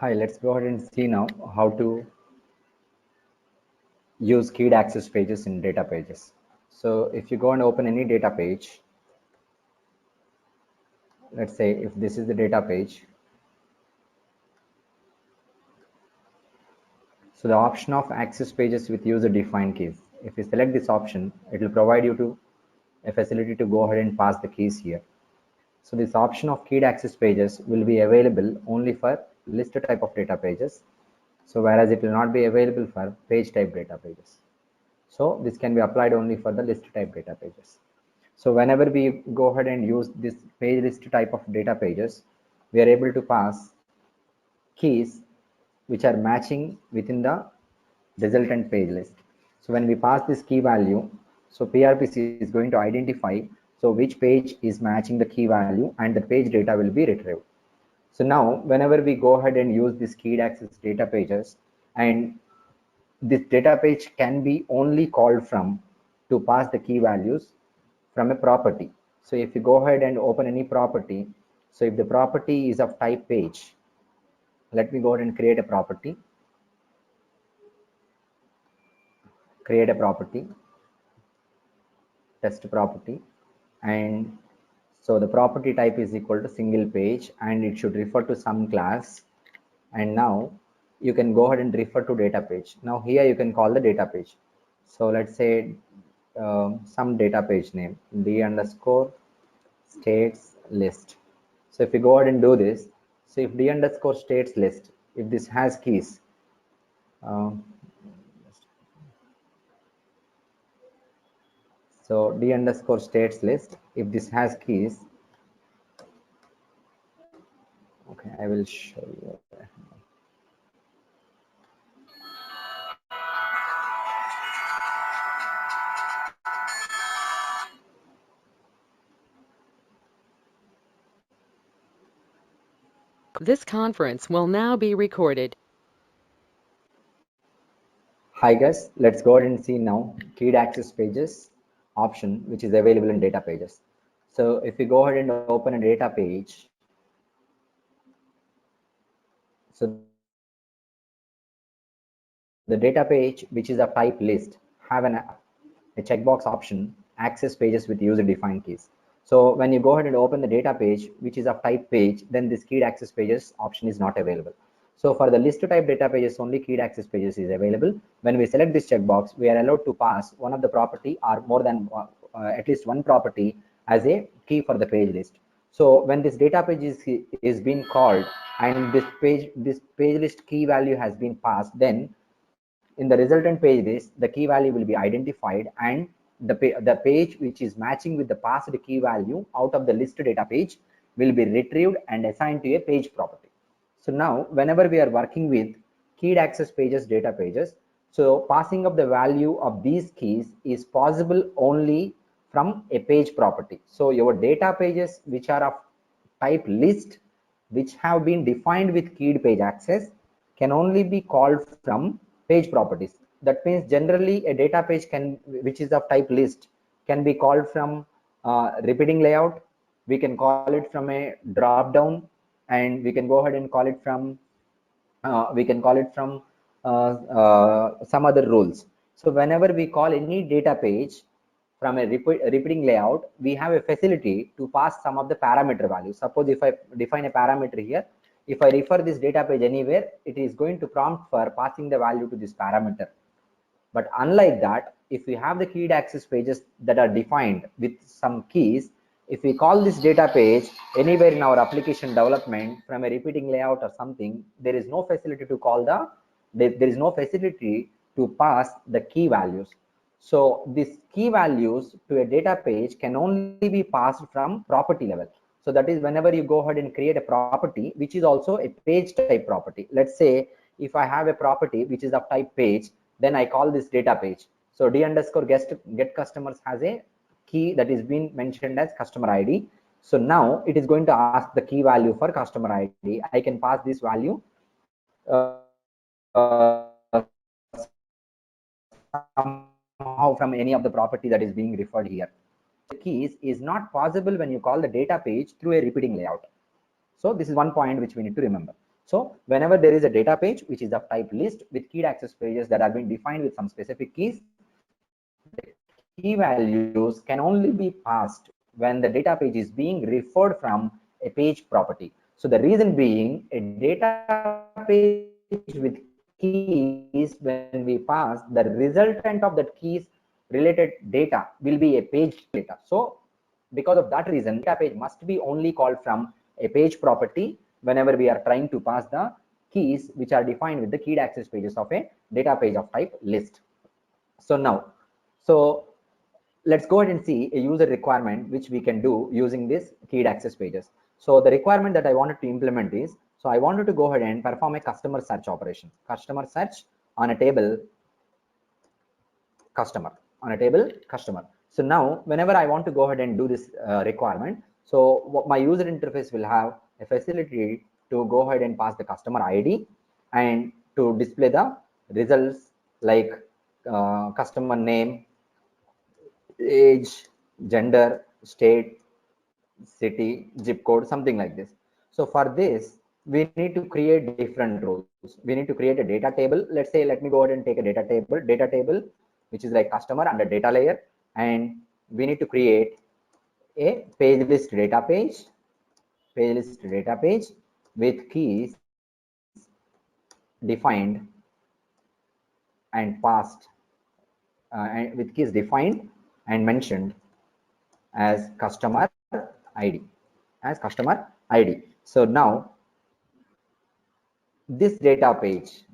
Hi, let's go ahead and see now how to use keyed access pages in data pages. So if you go and open any data page, let's say if this is the data page, so the option of access pages with user defined keys. If you select this option, it will provide you to a facility to go ahead and pass the keys here. So this option of keyed access pages will be available only for list type of data pages. So whereas it will not be available for page type data pages. So this can be applied only for the list type data pages. So whenever we go ahead and use this page list type of data pages, we are able to pass keys which are matching within the resultant page list. So when we pass this key value, so PRPC is going to identify so which page is matching the key value and the page data will be retrieved. So now whenever we go ahead and use this keyed access data pages, and this data page can be only called from to pass the key values from a property. So if you go ahead and open any property, so if the property is of type page, let me go ahead and create a property, test property, and so the property type is equal to single page and it should refer to some class. And now you can go ahead and refer to data page. Now here you can call the data page. So let's say some data page name d underscore states list. So if you go ahead and do this, so if d underscore states list, if this has keys, uh, so d underscore states list, if this has keys, okay, I will show you. This conference will now be recorded. Hi guys, let's go ahead and see now keyed access pages option which is available in data pages. So if you go ahead and open a data page, so the data page which is a type list have a checkbox option access pages with user defined keys. So when you go ahead and open the data page which is of type page, then this keyed access pages option is not available. So for the list type data pages, only keyed access pages is available. When we select this checkbox, we are allowed to pass one of the property or more than at least one property as a key for the page list. So when this data page is being called and this page list key value has been passed, then in the resultant page list, the key value will be identified and the page which is matching with the passed key value out of the list data page will be retrieved and assigned to a page property. So now whenever we are working with keyed access pages data pages, so passing of the value of these keys is possible only from a page property. So your data pages which are of type list which have been defined with keyed page access can only be called from page properties. That means generally a data page can which is of type list can be called from repeating layout. We can call it from a drop down, and we can go ahead and call it from some other rules. So whenever we call any data page from a repeating layout, we have a facility to pass some of the parameter values. Suppose if I define a parameter here, if I refer this data page anywhere, it is going to prompt for passing the value to this parameter. But unlike that, if we have the keyed access pages that are defined with some keys, if we call this data page anywhere in our application development from a repeating layout or something, there is no facility to call there is no facility to pass the key values. So these key values to a data page can only be passed from property level. So that is whenever you go ahead and create a property which is also a page type property. Let's say if I have a property which is of type page, then I call this data page. So d underscore get customers has a key that is being mentioned as customer ID. So now it is going to ask the key value for customer ID. I can pass this value somehow from any of the property that is being referred here. Keys is not possible when you call the data page through a repeating layout. So this is one point which we need to remember. So whenever there is a data page which is of type list with keyed access pages that have been defined with some specific keys, the key values can only be passed when the data page is being referred from a page property. So the reason being, a data page with keys, when we pass, the resultant of that keys related data will be a page data. So because of that reason, data page must be only called from a page property whenever we are trying to pass the keys which are defined with the keyed access pages of a data page of type list. So let's go ahead and see a user requirement which we can do using this keyed access pages. So the requirement that I wanted to implement is, so I wanted to go ahead and perform a customer search operation, customer search on a table customer, on a table customer. So now whenever I want to go ahead and do this requirement, so what my user interface will have a facility to go ahead and pass the customer ID and to display the results like customer name, age, gender, state, city, zip code, something like this. So for this, we need to create different roles. We need to create a data table. Let's say, let me go ahead and take a data table, which is like customer under data layer. And we need to create a page list data page with keys defined and passed, and with keys defined and mentioned as customer ID, So now this data page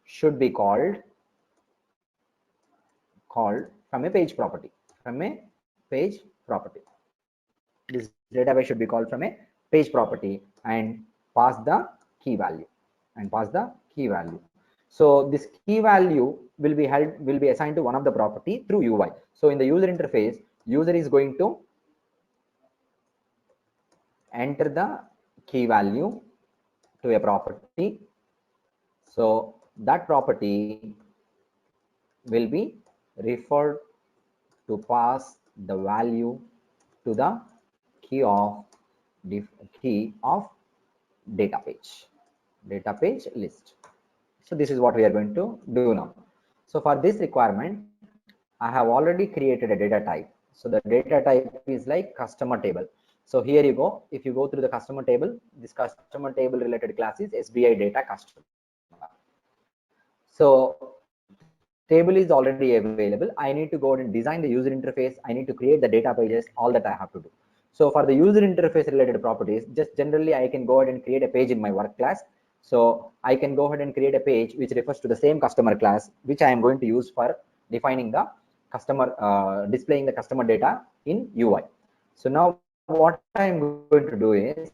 should be called from a page property, This database should be called from a page property and pass the key value So this key value will be assigned to one of the property through UI. So in the user interface, user is going to enter the key value to a property. So that property will be referred to pass the value to the key of data page list. So this is what we are going to do now. So for this requirement, I have already created a data type. So the data type is like customer table. So here you go. If you go through the customer table, this customer table related class is SBI data customer. So table is already available. I need to go and design the user interface. I need to create the data pages, all that I have to do. So for the user interface related properties, just generally I can go ahead and create a page in my work class. So I can go ahead and create a page which refers to the same customer class, which I am going to use for defining the customer, displaying the customer data in UI. So now what I'm going to do is,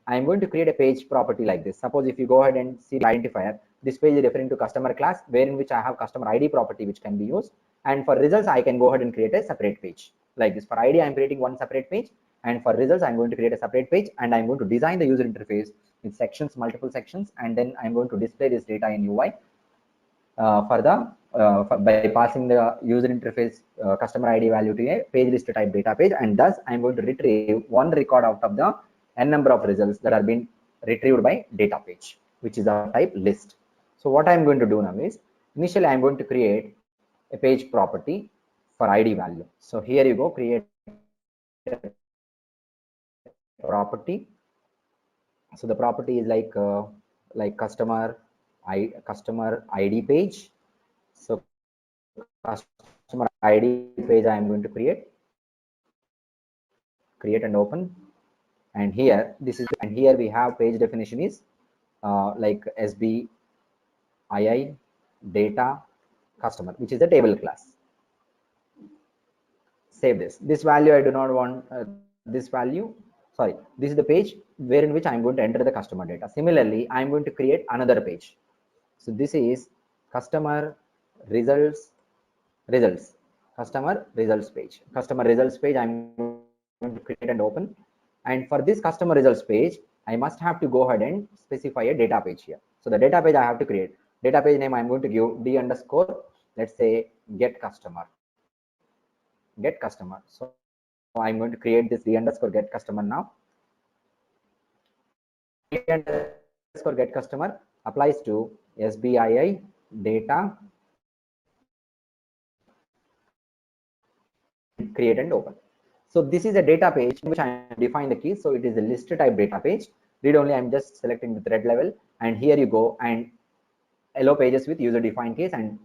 I'm going to create a page property like this. Suppose if you go ahead and see the identifier, this page is referring to customer class, wherein which I have customer ID property which can be used. And for results, I can go ahead and create a separate page like this. For ID, I'm creating one separate page, and for results, I'm going to create a separate page, and I'm going to design the user interface with sections, multiple sections, and then I'm going to display this data in UI by passing the user interface customer ID value to a page list type data page, and thus I'm going to retrieve one record out of the n number of results that are being retrieved by data page, which is of type list. So what I'm going to do now is, initially I'm going to create a page property for ID value. So here you go, create a property. So the property is like customer ID page. So customer ID page I am going to create and open. And here this is, and here we have page definition is like SBII data customer, which is the table class. Save this value. I do not want this value. Sorry, this is the page wherein which I'm going to enter the customer data. Similarly, I'm going to create another page. So this is customer results customer results page. I'm going to create and open. And for this customer results page, I must have to go ahead and specify a data page here. So the data page I have to create. Data page name I'm going to give d underscore, let's say get customer. So I'm going to create this d underscore get customer now. underscore get customer applies to SBII data create and open. So this is a data page in which I define the keys. So it is a list type data page. Read only, I'm just selecting the thread level, and here you go, and allow pages with user defined keys, and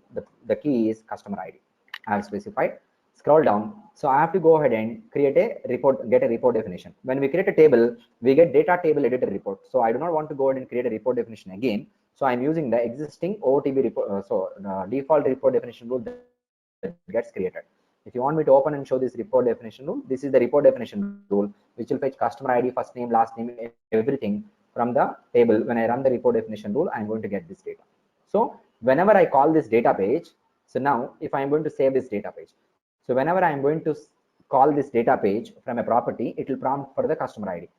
the key is customer ID. I have specified. Scroll down. So I have to go ahead and create a report, get a report definition. When we create a table, we get data table editor report. So I do not want to go ahead and create a report definition again. So I'm using the existing OOTB report, default report definition rule that gets created. If you want me to open and show this report definition rule, this is the report definition rule, which will fetch customer ID, first name, last name, everything from the table. When I run the report definition rule, I'm going to get this data. So whenever I call this data page, so now if I'm going to save this data page, so whenever I'm going to call this data page from a property, it will prompt for the customer ID.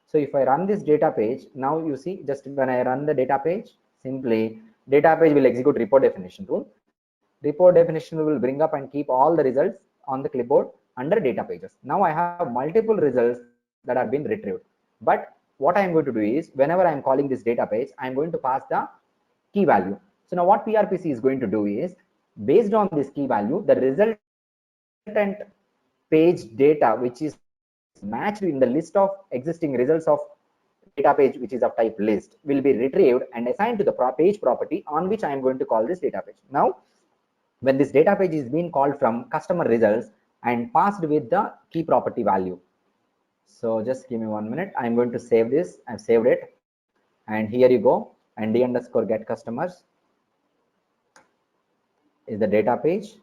So if I run this data page, now you see, just when I run the data page, simply data page will execute report definition rule. Report definition will bring up and keep all the results on the clipboard under data pages. Now I have multiple results that are being retrieved. But what I'm going to do is, whenever I'm calling this data page, I'm going to pass the key value. So now what PRPC is going to do is, based on this key value, the resultant page data, which is matched in the list of existing results of data page, which is of type list, will be retrieved and assigned to the page property on which I am going to call this data page. Now, when this data page is being called from customer results and passed with the key property value. So just give me 1 minute. I'm going to save this. I've saved it. And here you go. And d underscore get customers is the data page.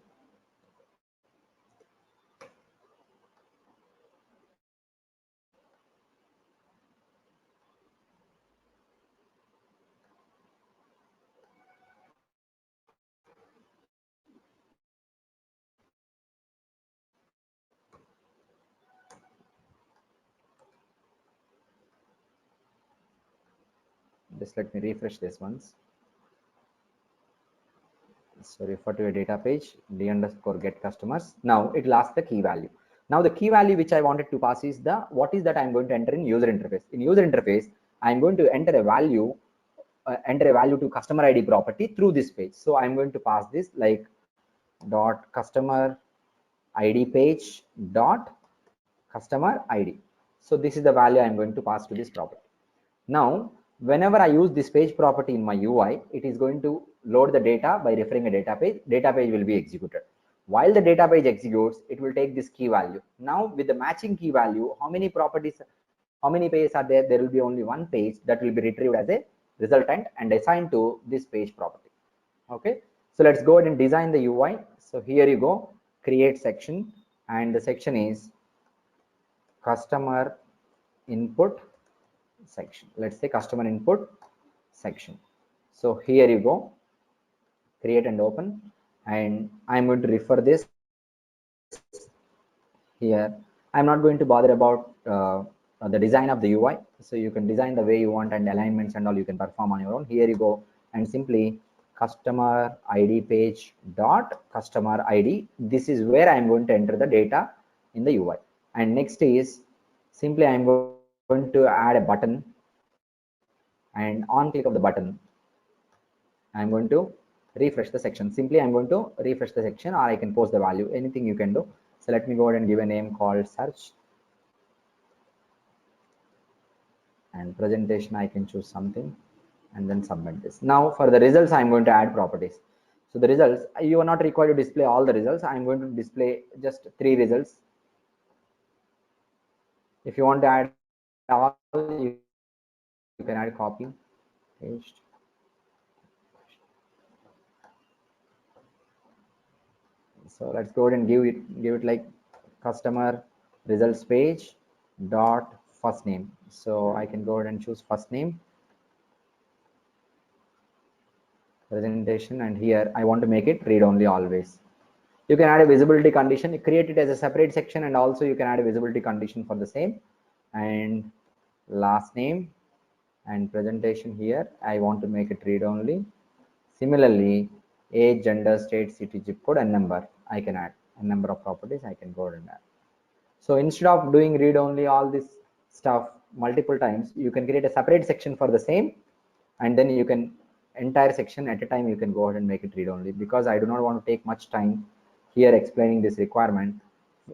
Just let me refresh this once. So refer to a data page, d underscore get customers. Now it will ask the key value. Now the key value which I wanted to pass is the, what is that I'm going to enter in user interface. In user interface, I'm going to enter a value to customer ID property through this page. So I'm going to pass this like dot customer ID page dot customer ID. So this is the value I'm going to pass to this property. Now, whenever I use this page property in my UI, it is going to load the data by referring a data page. Data page will be executed. While the data page executes, it will take this key value. Now, with the matching key value, how many properties, how many pages are there? There will be only one page that will be retrieved as a resultant and assigned to this page property. Okay, so let's go ahead and design the UI. So here you go, create section, and the section is customer input section. Let's say customer input section. So here you go, create and open, and I'm going to refer this here. I'm not going to bother about the design of the UI. So you can design the way you want, and alignments and all you can perform on your own. Here you go, and simply customer ID page dot customer ID. This is where I'm going to enter the data in the UI. And next is simply I'm going to add a button, and on click of the button, I'm going to refresh the section. Simply I'm going to refresh the section, or I can post the value, anything you can do. So let me go ahead and give a name called search, and presentation I can choose something and then submit this. Now for the results, I'm going to add properties. So the results, you are not required to display all the results. I'm going to display just 3 results. If you want to add all, you can add copy, paste. So let's go ahead and give it like customer results page dot first name. So I can go ahead and choose first name, presentation, and here I want to make it read only always. You can add a visibility condition, create it as a separate section, and also you can add a visibility condition for the same. And last name and presentation, here I want to make it read only. Similarly, age, gender, state, city, zip code, and number I can add, a number of properties I can go ahead and add. So instead of doing read only all this stuff, multiple times, you can create a separate section for the same, and then you can entire section at a time you can go ahead and make it read only. Because I do not want to take much time here explaining this requirement,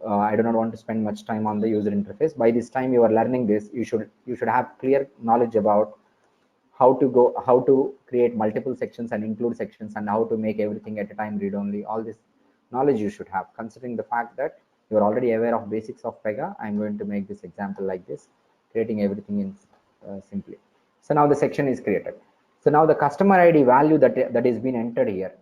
I do not want to spend much time on the user interface. By this time you are learning this, you should have clear knowledge about how to create multiple sections and include sections, and how to make everything at a time read only. All this knowledge you should have. Considering the fact that you are already aware of basics of Pega, I'm going to make this example like this, creating everything in simply. So now the section is created. So now the customer ID value that is being entered here,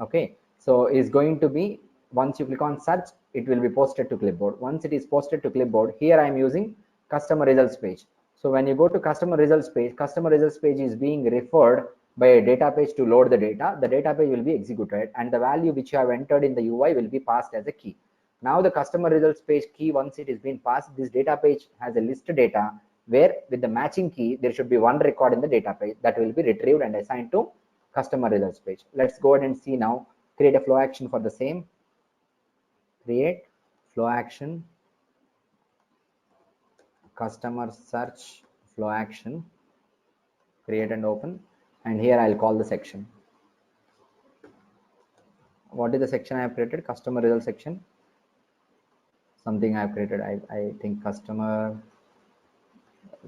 okay, so is going to be, once you click on search, it will be posted to clipboard. Once it is posted to clipboard, here I am using customer results page. So when you go to customer results page is being referred by a data page to load the data. The data page will be executed, and the value which you have entered in the UI will be passed as a key. Now the customer results page key, once it is being passed, this data page has a list data where with the matching key there should be one record in the data page that will be retrieved and assigned to customer results page. Let's go ahead and see now. Create a flow action for the same. Create flow action, customer search flow action, create and open, and here I'll call the section. What is the section I have created? Customer result section. Something I have created, I think customer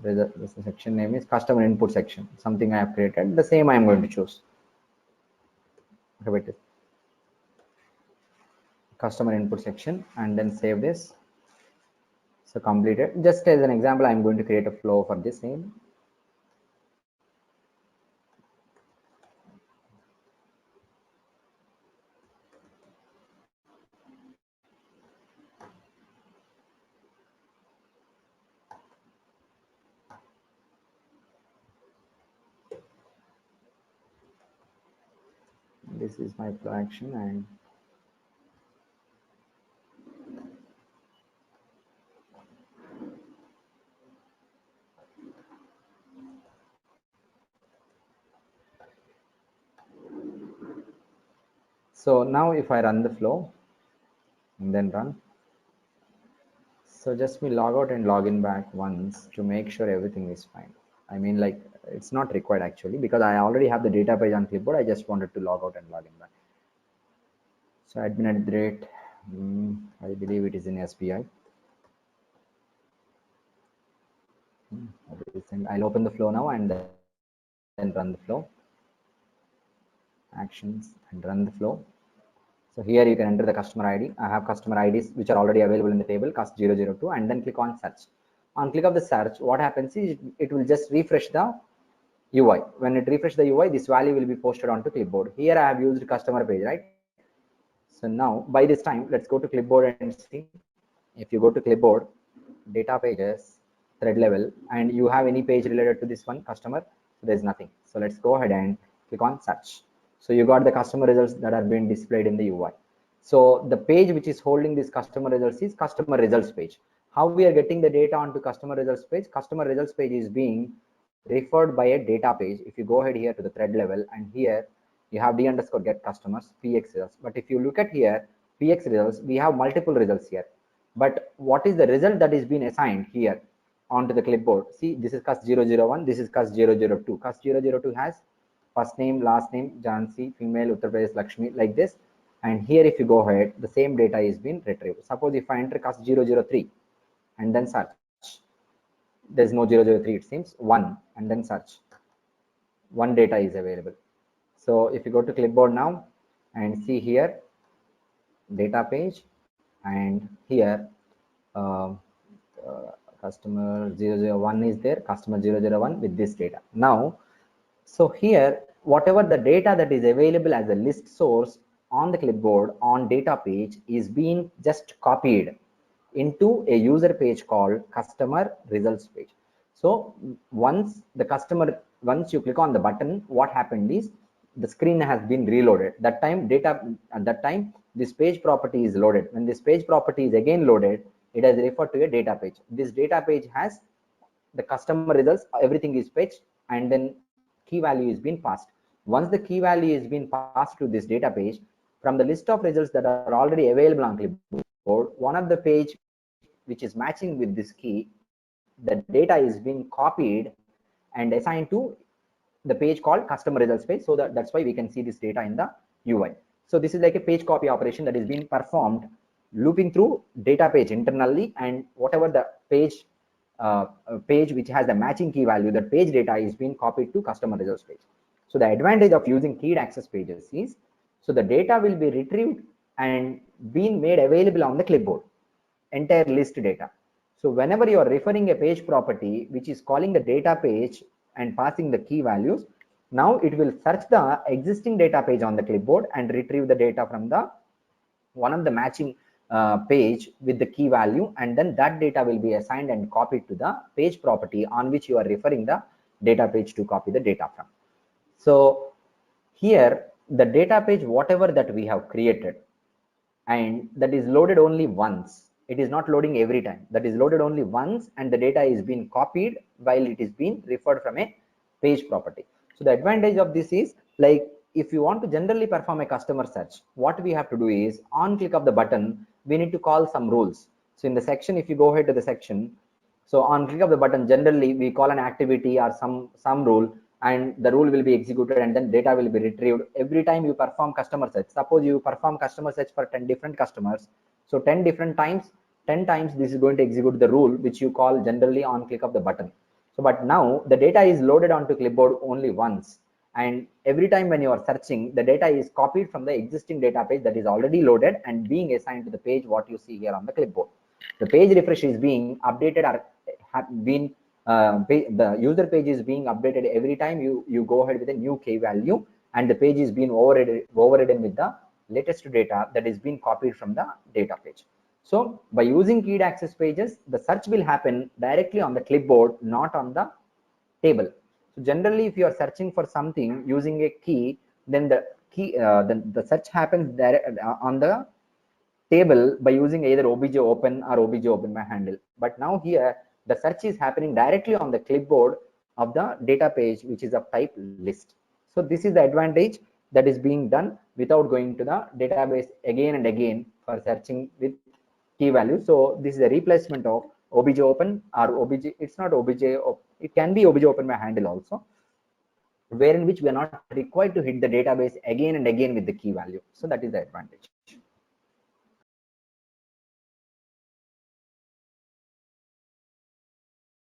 result, this section name is customer input section. Something I have created, the same I am going to choose. Wait, customer input section, and then save this. So completed. Just as an example, I'm going to create a flow for this same. This is my flow action, and so now if I run the flow and then run, so just me log out and log in back once to make sure everything is fine. I mean, like, it's not required actually, because I already have the data page on clipboard. I just wanted to log out and log in back. So admin at the rate, I believe it is in SBI. I'll open the flow now and then run the flow actions and run the flow. So here you can enter the customer ID. I have customer IDs which are already available in the table, cust002, and then click on search. On click of the search, what happens is it will just refresh the UI. When it refreshes the UI, this value will be posted onto clipboard. Here I have used customer page, right? So now by this time, let's go to clipboard and see. If you go to clipboard, data pages, thread level, and you have any page related to this one customer, so there's nothing. So let's go ahead and click on search. So you got the customer results that are being displayed in the UI. So the page which is holding this customer results is customer results page. How we are getting the data onto customer results page? Customer results page is being referred by a data page. If you go ahead here to the thread level, and here you have d_get customers px results. But if you look at here px results, we have multiple results here. But what is the result that is being assigned here onto the clipboard? See, this is cust001, this is cust002. Cust002 has first name, last name, Jansi, female, Uttar Pradesh, Lakshmi, like this. And here if you go ahead, the same data is being retrieved. Suppose if I enter cust003 and then search, there's no 003, it seems 1, and then search, 1 data is available. So if you go to clipboard now and see here data page, and here customer 001 is there, customer 001 with this data. Now, so here whatever the data that is available as a list source on the clipboard on data page is being just copied into a user page called customer results page. So once you click on the button, what happened is the screen has been reloaded. That time this page property is loaded. When this page property is again loaded, it has referred to a data page. This data page has the customer results, everything is fetched, and then key value is being passed. Once the key value is being passed to this data page, from the list of results that are already available on clipboard, one of the page which is matching with this key the data is being copied and assigned to the page called customer results page. So that's why we can see this data in the UI. So this is like a page copy operation that is being performed looping through data page internally, and whatever the page which has the matching key value, that page data is being copied to customer results page. So the advantage of using keyed access pages is, so the data will be retrieved and being made available on the clipboard, entire list data. So whenever you are referring a page property which is calling the data page and passing the key values, now it will search the existing data page on the clipboard and retrieve the data from the one of the matching page with the key value, and then that data will be assigned and copied to the page property on which you are referring the data page to copy the data from. So here the data page, whatever that we have created, and that is loaded only once, it is not loading every time, that is loaded only once, and the data is being copied while it is being referred from a page property. So the advantage of this is, like, if you want to generally perform a customer search, what we have to do is, on click of the button, we need to call some rules. So in the section, if you go ahead to the section, so on click of the button, generally we call an activity or some rule, and the rule will be executed, and then data will be retrieved every time you perform customer search. Suppose you perform customer search for 10 different customers, so 10 different times, 10 times this is going to execute the rule which you call generally on click of the button. So but now the data is loaded onto clipboard only once, and every time when you are searching, the data is copied from the existing data page that is already loaded and being assigned to the page what you see here on the clipboard. The page refresh is being updated, or have been the user page is being updated every time you go ahead with a new key value, and the page is being overridden with the latest data that is being copied from the data page. So by using keyed access pages, the search will happen directly on the clipboard, not on the table. So generally, if you are searching for something using a key, then the key the search happens on the table by using either obj open or obj open by handle. But now here the search is happening directly on the clipboard of the data page, which is of type list. So this is the advantage that is being done without going to the database again and again for searching with key values. So this is a replacement of obj open or obj. It's not obj. It can be obj open by handle also, where in which we are not required to hit the database again and again with the key value. So that is the advantage.